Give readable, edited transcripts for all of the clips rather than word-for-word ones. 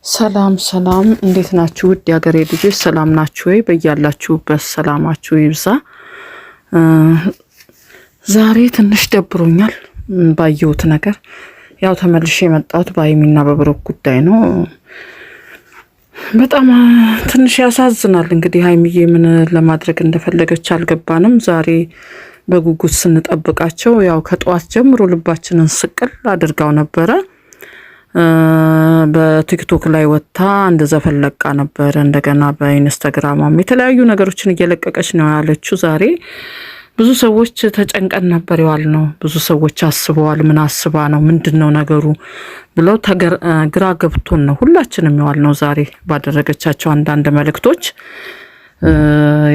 ሰላም ሰላም እንዴት ናችሁ? ውድ ያገሬ ልጆች ሰላም ናችሁ ወይ? በእያላችሁበት ሰላማችሁ ይብዛ። ዛሬ ትንሽ ደብሮኛል ባየሁት ነገር። ያው ተመልሼ የመጣሁት በሀይሚና በብሩክ ጉዳይ ነው። በጣም ትንሽ ያሳዝናል። እንግዲህ ሀይሚዬ ምን ለማድረግ እንደፈለገች አልገባንም። ዛሬ በጉጉት ስንጠብቃቸው ያው ከጠዋት ጀምሮ ልባችንን ስቅል አድርጋው ነበረ። በቲክቶክ ላይ ወጣ እንደዘፈን ለቃ ነበር። እንደገና በኢንስታግራምም የተለያዩ ነገሮችን እየለቀቀች ነው ያለችው። ዛሬ ብዙ ሰዎች ተጨንቀን ነበር ይዋል ነው። ብዙ ሰዎች አስበዋል። ምን አስባ ነው ምንድነው ነገሩ ብለው ግራ ገብቶን ነው ሁላችንም ይዋል ነው። ዛሬ ባደረገቻቸው አንዳንድ መልእክቶች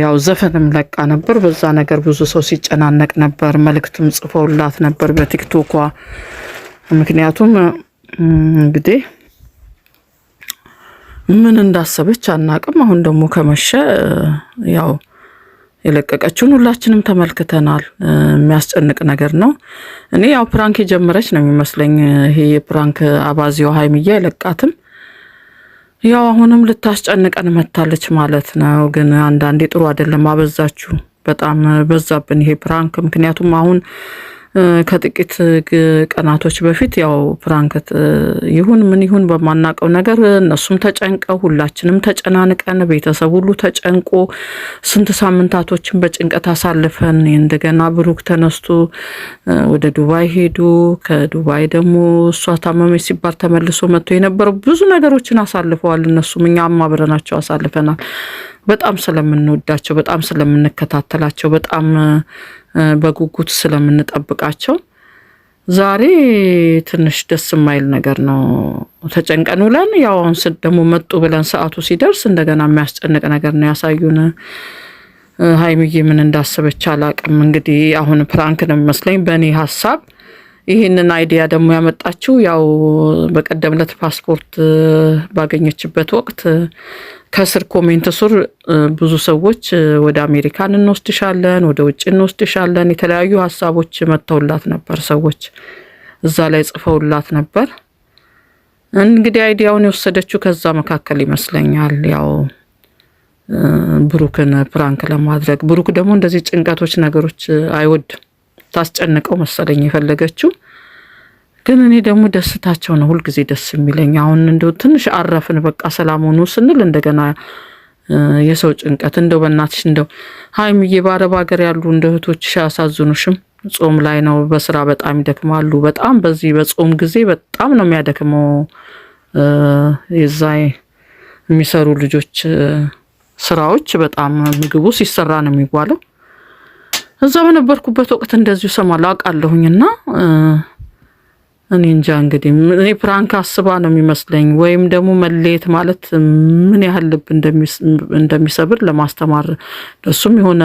ያው ዘፈንም ለቃ ነበር። በዛ ነገር ብዙ ሰው ሲጨናነቅ ነበር። መልእክትም ጽፈውላት ነበር በቲክቶኳ። ምክንያቱም እንግዲህ ምን እንዳሰበች አናቅም። አሁን ደግሞ ከመሸ ያው የለቀቀችውን ሁላችንም ተመልክተናል። የሚያስጨንቅ ነገር ነው። እኔ ያው ፕራንክ የጀመረች ነው የሚመስለኝ። ይሄ የፕራንክ አባዚው ሀይሚዬ አይለቃትም። ያው አሁንም ልታስጨንቀን መታለች ማለት ነው። ግን አንዳንዴ ጥሩ አይደለም። አበዛችሁ፣ በጣም በዛብን ይሄ ፕራንክ። ምክንያቱም አሁን ከጥቂት ቀናቶች በፊት ያው ፕራንክት ይሁን ምን ይሁን በማናቀው ነገር እነሱም ተጨንቀው ሁላችንም ተጨናንቀን ቤተሰብ ሁሉ ተጨንቆ ስንት ሳምንታቶችን በጭንቀት አሳልፈን እንደገና ብሩክ ተነስቶ ወደ ዱባይ ሄዱ። ከዱባይ ደግሞ እሷ ታመመች ሲባል ተመልሶ መጥቶ የነበረው ብዙ ነገሮችን አሳልፈዋል። እነሱም እኛም አብረናቸው አሳልፈናል። በጣም ስለምንወዳቸው፣ በጣም ስለምንከታተላቸው፣ በጣም በጉጉት ስለምንጠብቃቸው ዛሬ ትንሽ ደስ የማይል ነገር ነው። ተጨንቀን ውለን ያው አሁን ደግሞ መጡ ብለን ሰዓቱ ሲደርስ እንደገና የሚያስጨንቅ ነገር ነው ያሳዩን። ሀይሚዬ ምን እንዳሰበች አላቅም። እንግዲህ አሁን ፕራንክ ነው የሚመስለኝ በእኔ ሀሳብ። ይህንን አይዲያ ደግሞ ያመጣችው ያው በቀደም ዕለት ፓስፖርት ባገኘችበት ወቅት ከስር ኮሜንት ስር ብዙ ሰዎች ወደ አሜሪካን እንወስድሻለን፣ ወደ ውጭ እንወስድሻለን የተለያዩ ሀሳቦች መጥተውላት ነበር። ሰዎች እዛ ላይ ጽፈውላት ነበር። እንግዲህ አይዲያውን የወሰደችው ከዛ መካከል ይመስለኛል። ያው ብሩክን ፕራንክ ለማድረግ። ብሩክ ደግሞ እንደዚህ ጭንቀቶች ነገሮች አይወድም። ታስጨንቀው መሰለኝ የፈለገችው። ግን እኔ ደግሞ ደስታቸው ነው ሁልጊዜ ደስ የሚለኝ። አሁን እንደው ትንሽ አረፍን በቃ ሰላም ሆኖ ስንል እንደገና የሰው ጭንቀት። እንደው በእናትሽ እንደው ሀይሚዬ በአረብ ሀገር ያሉ እንደ እህቶችሽ አያሳዝኑሽም? ጾም ላይ ነው፣ በስራ በጣም ይደክማሉ። በጣም በዚህ በጾም ጊዜ በጣም ነው የሚያደክመው። የዛ የሚሰሩ ልጆች ስራዎች በጣም ምግቡ ሲሰራ ነው የሚባለው። እዛ በነበርኩበት ወቅት እንደዚሁ ሰማለሁ አውቃለሁኝና እኔ እንጃ እንግዲህ እኔ ፕራንክ አስባ ነው የሚመስለኝ። ወይም ደግሞ መለየት ማለት ምን ያህል ልብ እንደሚሰብር ለማስተማር እሱም የሆነ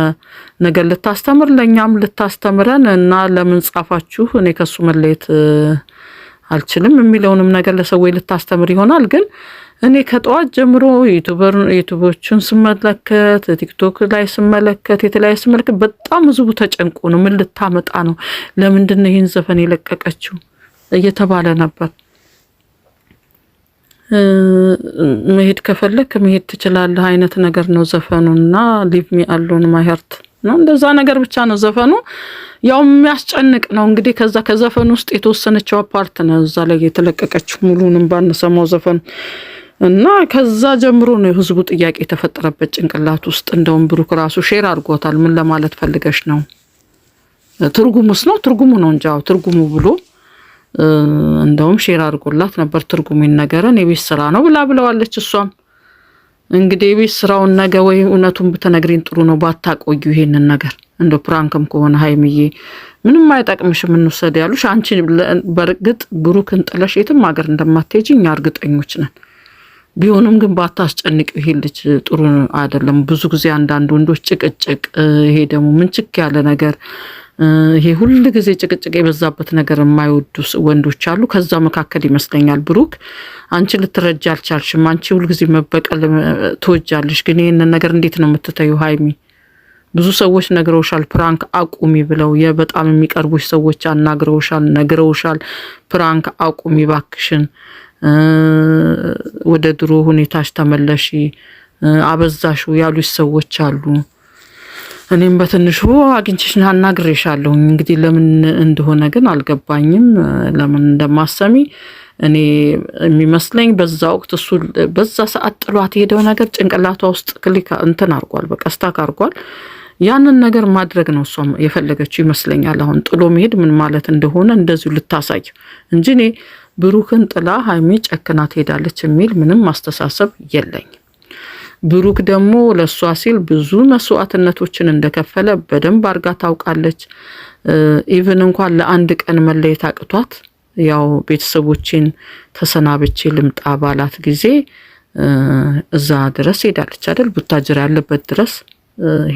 ነገር ልታስተምር ለኛም ልታስተምረን እና ለምን ጻፋችሁ እኔ ከሱ መለየት አልችልም የሚለውንም ነገር ለሰዎች ልታስተምር ይሆናል። ግን እኔ ከጠዋት ጀምሮ ዩቲዩቦችን ስመለከት ቲክቶክ ላይ ስመለከት የተለያየ ስመለከት በጣም ህዝቡ ተጨንቆ ነው። ምን ልታመጣ ነው? ለምንድን ነው ይህን ዘፈን የለቀቀችው እየተባለ ነበር። መሄድ ከፈለክ መሄድ ትችላለህ አይነት ነገር ነው ዘፈኑና ሊቭ ሚ አሎን ማይ ሀርት ነው እንደዛ ነገር ብቻ ነው ዘፈኑ። ያው የሚያስጨንቅ ነው እንግዲህ። ከዛ ከዘፈኑ ውስጥ የተወሰነችው ፓርት ነው እዛ ላይ የተለቀቀችው፣ ሙሉንም ባንሰማው ዘፈኑ እና ከዛ ጀምሮ ነው የህዝቡ ጥያቄ የተፈጠረበት ጭንቅላት ውስጥ። እንደውም ብሩክ ራሱ ሼር አድርጎታል። ምን ለማለት ፈልገሽ ነው? ትርጉሙስ ነው ትርጉሙ ነው እንጂ ትርጉሙ ብሎ እንደውም ሼር አድርጎላት ነበር። ትርጉሙ ይነገረን የቤት ስራ ነው ብለዋለች። እሷም እንግዲህ የቤት ስራውን ነገ ወይ እውነቱን ብትነግሪን ጥሩ ነው ባታቆዩ ይሄንን ነገር። እንደ ፕራንክም ከሆነ ሀይሚዬ ምንም አይጠቅምሽም እንውሰድ ያሉሽ አንቺ። በርግጥ ብሩክን ጥለሽ የትም ሀገር እንደማትሄጂ እኛ እርግጠኞች ነን። ቢሆንም ግን ባታስጨንቂው ይሄ ልጅ ጥሩ አይደለም። ብዙ ጊዜ አንዳንድ ወንዶች ጭቅጭቅ፣ ይሄ ደግሞ ምንችክ ያለ ነገር፣ ይሄ ሁሉ ጊዜ ጭቅጭቅ የበዛበት ነገር የማይወዱ ወንዶች አሉ። ከዛ መካከል ይመስለኛል ብሩክ። አንቺ ልትረጃ አልቻልሽም። አንቺ ሁሉ ጊዜ መበቀል ትወጃለሽ። ግን ይሄንን ነገር እንዴት ነው የምትተዩ ሀይሚ? ብዙ ሰዎች ነግረውሻል ፕራንክ አቁሚ ብለው። በጣም የሚቀርቡሽ ሰዎች አናግረውሻል፣ ነግረውሻል ፕራንክ አቁሚ ባክሽን ወደ ድሮ ሁኔታሽ ተመለሺ አበዛሹ ያሉሽ ሰዎች አሉ። እኔም በትንሹ አግኝቼሽ አናግሬሻለሁ። እንግዲህ ለምን እንደሆነ ግን አልገባኝም፣ ለምን እንደማሰሚ እኔ የሚመስለኝ በዛ ወቅት እሱ በዛ ሰዓት ጥሏት ሄደው ነገር ጭንቅላቷ ውስጥ ክሊክ እንትን አርጓል፣ በቃ ስታክ አርጓል። ያንን ነገር ማድረግ ነው እሷ የፈለገችው ይመስለኛል። አሁን ጥሎ መሄድ ምን ማለት እንደሆነ እንደዚሁ ልታሳይ እንጂ እኔ ብሩክን ጥላ ሀይሚ ጨክና ትሄዳለች የሚል ምንም ማስተሳሰብ የለኝ። ብሩክ ደግሞ ለሷ ሲል ብዙ መስዋዕትነቶችን እንደከፈለ በደንብ አርጋ ታውቃለች። ኢቭን እንኳን ለአንድ ቀን መለየት አቅቷት ያው ቤተሰቦችን ተሰናብቼ ልምጣ ባላት ጊዜ እዛ ድረስ ሄዳለች አይደል? ቡታጅራ ያለበት ድረስ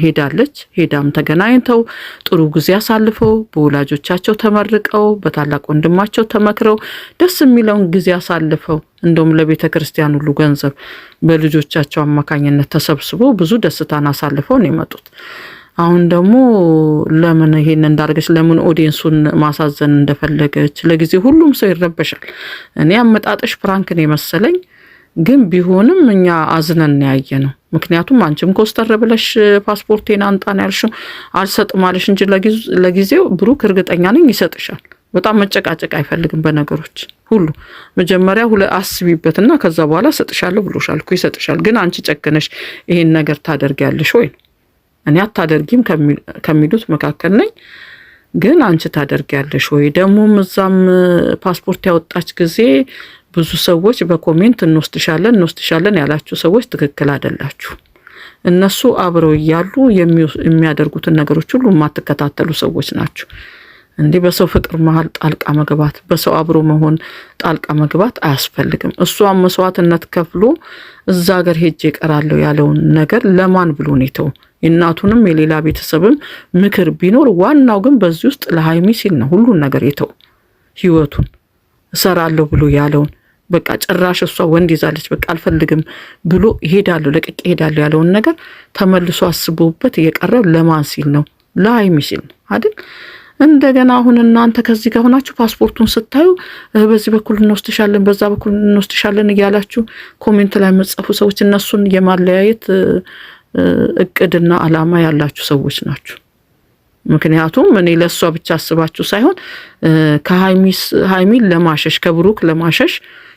ሄዳለች። ሄዳም ተገናኝተው ጥሩ ጊዜ አሳልፈው በወላጆቻቸው ተመርቀው በታላቅ ወንድማቸው ተመክረው ደስ የሚለውን ጊዜ አሳልፈው እንደውም ለቤተ ክርስቲያን ሁሉ ገንዘብ በልጆቻቸው አማካኝነት ተሰብስቦ ብዙ ደስታን አሳልፈው ነው የመጡት። አሁን ደግሞ ለምን ይሄን እንዳርገች ለምን ኦዲየንሱን ማሳዘን እንደፈለገች ለጊዜ ሁሉም ሰው ይረበሻል። እኔ አመጣጥሽ ፕራንክ ነው መሰለኝ፣ ግን ቢሆንም እኛ አዝነን ያየ ነው። ምክንያቱም አንቺም ኮስተር ብለሽ ፓስፖርቴን አንጣን ያልሽው አልሰጥም አለሽ እንጂ ለጊዜው ብሩክ እርግጠኛ ነኝ ይሰጥሻል። በጣም መጨቃጨቅ አይፈልግም በነገሮች ሁሉ። መጀመሪያ አስቢበትና ከዛ በኋላ ሰጥሻለሁ ብሎሻል እኮ ይሰጥሻል። ግን አንቺ ጨክነሽ ይሄን ነገር ታደርጊያለሽ ወይ? እኔ አታደርጊም ከሚሉት መካከል ነኝ። ግን አንቺ ታደርጊያለሽ ወይ? ደግሞ እዛም ፓስፖርት ያወጣች ጊዜ ብዙ ሰዎች በኮሜንት እንወስድሻለን ያላችሁ ሰዎች ትክክል አይደላችሁ። እነሱ አብረው እያሉ የሚያደርጉትን ነገሮች ሁሉ የማትከታተሉ ሰዎች ናቸው። እንዲህ በሰው ፍቅር መሀል ጣልቃ መግባት፣ በሰው አብሮ መሆን ጣልቃ መግባት አያስፈልግም። እሷም መስዋዕትነት ከፍሎ እዛ ሀገር ሄጄ እቀራለሁ ያለውን ነገር ለማን ብሎ ነው? የእናቱንም የሌላ ቤተሰብም ምክር ቢኖር ዋናው ግን በዚህ ውስጥ ለሀይሚ ሲል ነው ሁሉን ነገር የተው። ህይወቱን እሰራለሁ ብሎ ያለውን በቃ ጭራሽ እሷ ወንድ ይዛለች በቃ አልፈልግም ብሎ ይሄዳለሁ ለቅቄ ይሄዳለሁ ያለውን ነገር ተመልሶ አስቦበት የቀረው ለማን ሲል ነው? ለሀይሚ ሲል ነው አይደል? እንደገና አሁን እናንተ ከዚህ ጋር ሆናችሁ ፓስፖርቱን ስታዩ በዚህ በኩል እንወስድሻለን በዛ በኩል እንወስድሻለን እያላችሁ ኮሜንት ላይ መጻፉ ሰዎች እነሱን የማለያየት እቅድና አላማ ያላችሁ ሰዎች ናችሁ። ምክንያቱም እኔ ለሷ ብቻ አስባችሁ ሳይሆን ከሀይሚን ለማሸሽ ከብሩክ ለማሸሽ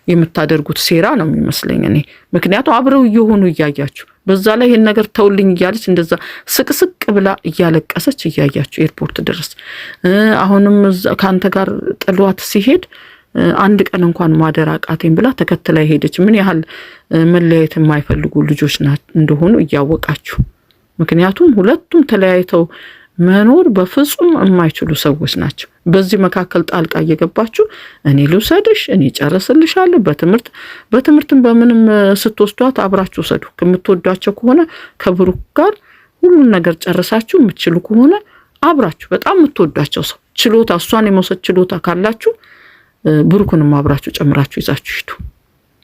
የምታደርጉት ሴራ ነው የሚመስለኝ እኔ። ምክንያቱም አብረው እየሆኑ እያያችሁ በዛ ላይ ይሄን ነገር ተውልኝ እያለች እንደዛ ስቅስቅ ብላ እያለቀሰች እያያችሁ ኤርፖርት ድረስ አሁንም ካንተ ጋር ጥሏት ሲሄድ አንድ ቀን እንኳን ማደር አቃተኝ ብላ ተከትላ ሄደች። ምን ያህል መለያየት የማይፈልጉ ልጆች እንደሆኑ እያወቃችሁ። ምክንያቱም ሁለቱም ተለያይተው መኖር በፍጹም የማይችሉ ሰዎች ናቸው። በዚህ መካከል ጣልቃ እየገባችሁ እኔ ልውሰድሽ እኔ ጨርስልሻለሁ በትምህርትም በምንም ስትወስዷት አብራችሁ ሰዱ። ከምትወዷቸው ከሆነ ከብሩክ ጋር ሁሉን ነገር ጨርሳችሁ የምትችሉ ከሆነ አብራችሁ በጣም የምትወዷቸው ሰው ችሎታ እሷን የመውሰድ ችሎታ ካላችሁ ብሩክንም አብራችሁ ጨምራችሁ ይዛችሁ ሂዱ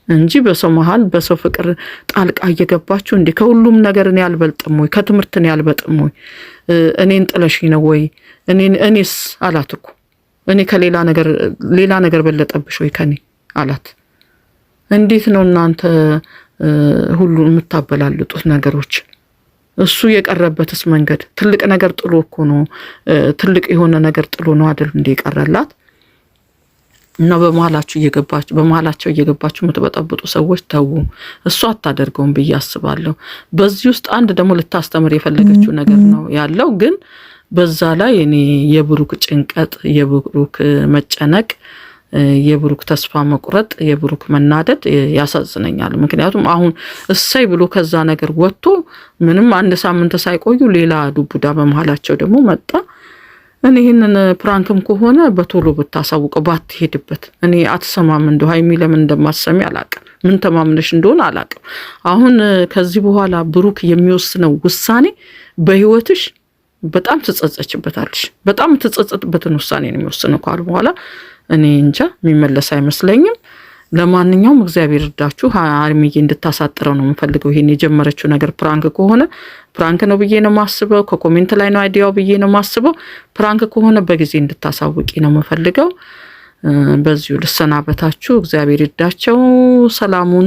እንጂ በሰው መሃል በሰው ፍቅር ጣልቃ እየገባችሁ እንዴ ከሁሉም ነገር እኔ አልበልጥም ወይ ከትምህርት እኔ አልበልጥም ወይ እኔን ጥለሽ ነው ወይ እኔስ አላት እኮ እኔ ከሌላ ነገር በለጠብሽ ወይ ከኔ አላት። እንዴት ነው እናንተ ሁሉ የምታበላልጡት ነገሮች? እሱ የቀረበትስ መንገድ ትልቅ ነገር ጥሎ እኮ ነው ትልቅ የሆነ ነገር ጥሎ ነው አይደል እንደ ይቀርላት እና በመሃላቸው እየገባችሁ የምትበጠብጡ ሰዎች ተው። እሱ አታደርገውም ብዬ አስባለሁ። በዚህ ውስጥ አንድ ደግሞ ልታስተምር የፈለገችው ነገር ነው ያለው። ግን በዛ ላይ እኔ የብሩክ ጭንቀት፣ የብሩክ መጨነቅ፣ የብሩክ ተስፋ መቁረጥ፣ የብሩክ መናደድ ያሳዝነኛል። ምክንያቱም አሁን እሰይ ብሎ ከዛ ነገር ወጥቶ ምንም አንድ ሳምንት ሳይቆዩ ሌላ ዱቡዳ በመሃላቸው ደግሞ መጣ። እኔ ይሄንን ፕራንክም ከሆነ በቶሎ ብታሳውቀው ባትሄድበት። እኔ አትሰማም እንደው ሀይሚ ለምን እንደማትሰሚ አላቅም። ምን ተማምነሽ እንደሆነ አላቅም። አሁን ከዚህ በኋላ ብሩክ የሚወስነው ውሳኔ በህይወትሽ በጣም ትጸጸችበታለሽ። በጣም ትጸጸትበትን ውሳኔ ነው የሚወስነው ካሉ በኋላ እኔ እንጃ የሚመለስ አይመስለኝም። ለማንኛውም እግዚአብሔር እርዳችሁ። ሀይሚዬ እንድታሳጥረው ነው የምፈልገው። ይሄን የጀመረችው ነገር ፕራንክ ከሆነ ፕራንክ ነው ብዬ ነው ማስበው። ከኮሜንት ላይ ነው አይዲያው ብዬ ነው ማስበው። ፕራንክ ከሆነ በጊዜ እንድታሳውቂ ነው የምፈልገው። በዚሁ ልሰናበታችሁ። እግዚአብሔር ይርዳቸው። ሰላሙን